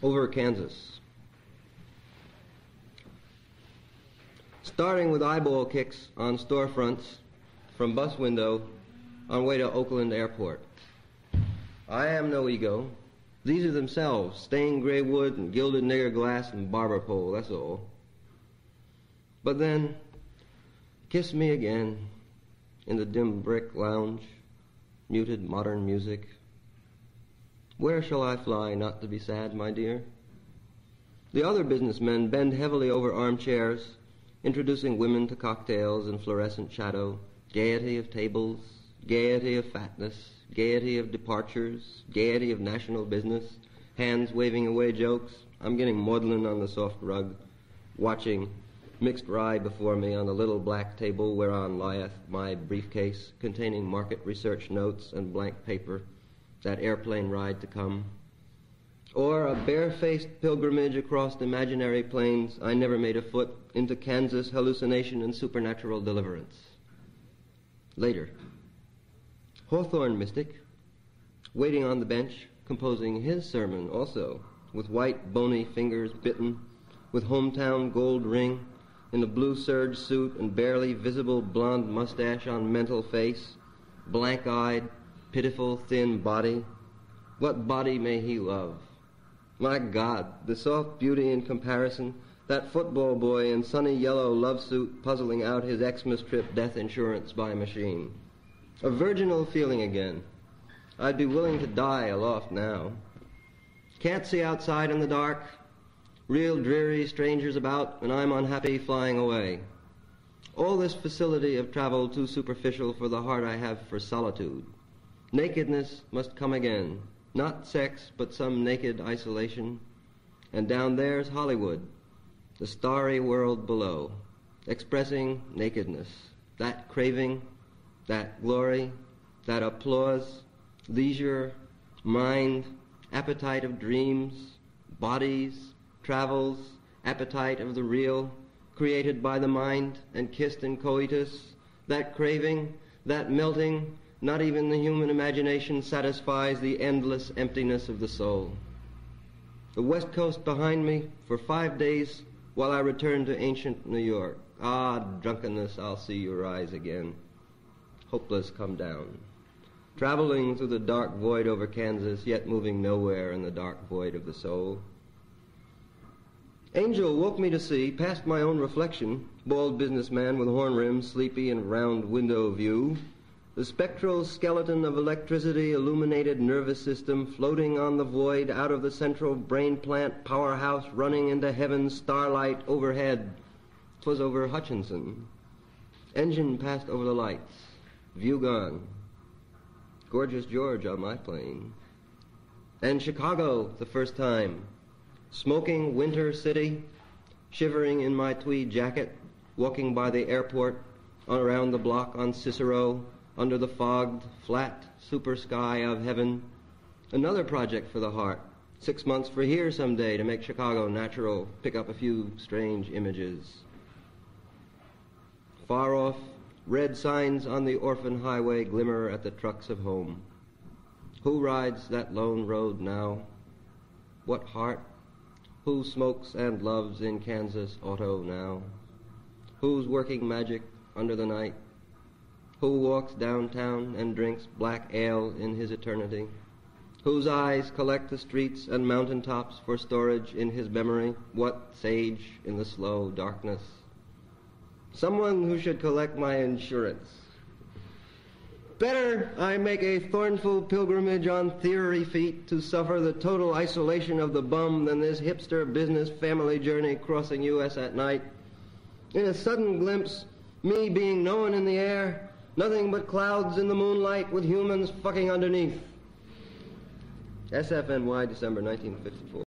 over Kansas. Starting with eyeball kicks on storefronts from bus window on way to Oakland Airport. I am no ego. These are themselves, stained gray wood and gilded nigger glass and barber pole, that's all. But then, kiss me again in the dim brick lounge, muted modern music. Where shall I fly not to be sad, my dear? The other businessmen bend heavily over armchairs, introducing women to cocktails in fluorescent shadow, gaiety of tables, gaiety of fatness, gaiety of departures, gaiety of national business, hands waving away jokes. I'm getting maudlin on the soft rug, watching mixed rye before me on the little black table whereon lieth my briefcase containing market research notes and blank paper, that airplane ride to come. Or a barefaced pilgrimage across imaginary plains I never made afoot into Kansas hallucination and supernatural deliverance. Later, Hawthorne mystic, waiting on the bench, composing his sermon also, with white bony fingers bitten, with hometown gold ring, in a blue serge suit and barely visible blonde mustache on mental face, blank-eyed, pitiful, thin body. What body may he love? My God, the soft beauty in comparison, that football boy in sunny yellow love suit puzzling out his Xmas trip death insurance by machine. A virginal feeling again. I'd be willing to die aloft now. Can't see outside in the dark. Real dreary strangers about, and I'm unhappy flying away. All this facility of travel too superficial for the heart I have for solitude. Nakedness must come again. Not sex, but some naked isolation. And down there's Hollywood, the starry world below, expressing nakedness, that craving, that glory, that applause, leisure, mind, appetite of dreams, bodies, travels, appetite of the real, created by the mind and kissed in coitus, that craving, that melting, not even the human imagination satisfies the endless emptiness of the soul. The West Coast behind me for 5 days while I return to ancient New York. Ah, drunkenness, I'll see you rise again. Hopeless, come down. Traveling through the dark void over Kansas, yet moving nowhere in the dark void of the soul. Angel woke me to see, past my own reflection, bald businessman with horn rims, sleepy and round window view, the spectral skeleton of electricity illuminated nervous system floating on the void out of the central brain plant powerhouse running into heaven's starlight overhead. 'Twas over Hutchinson. Engine passed over the lights. View gone. Gorgeous George on my plane. And Chicago the first time. Smoking winter city, shivering in my tweed jacket, walking by the airport, around the block on Cicero, under the fogged, flat super sky of heaven. Another project for the heart. 6 months for here someday to make Chicago natural, pick up a few strange images. Far off, red signs on the orphan highway glimmer at the trucks of home. Who rides that lone road now? What heart? Who smokes and loves in Kansas auto now? Who's working magic under the night? Who walks downtown and drinks black ale in his eternity? Whose eyes collect the streets and mountaintops for storage in his memory? What sage in the slow darkness? Someone who should collect my insurance. Better I make a thornful pilgrimage on theory feet to suffer the total isolation of the bum than this hipster business family journey crossing U.S. at night. In a sudden glimpse, me being no one in the air, nothing but clouds in the moonlight with humans fucking underneath. SFNY, December 1954.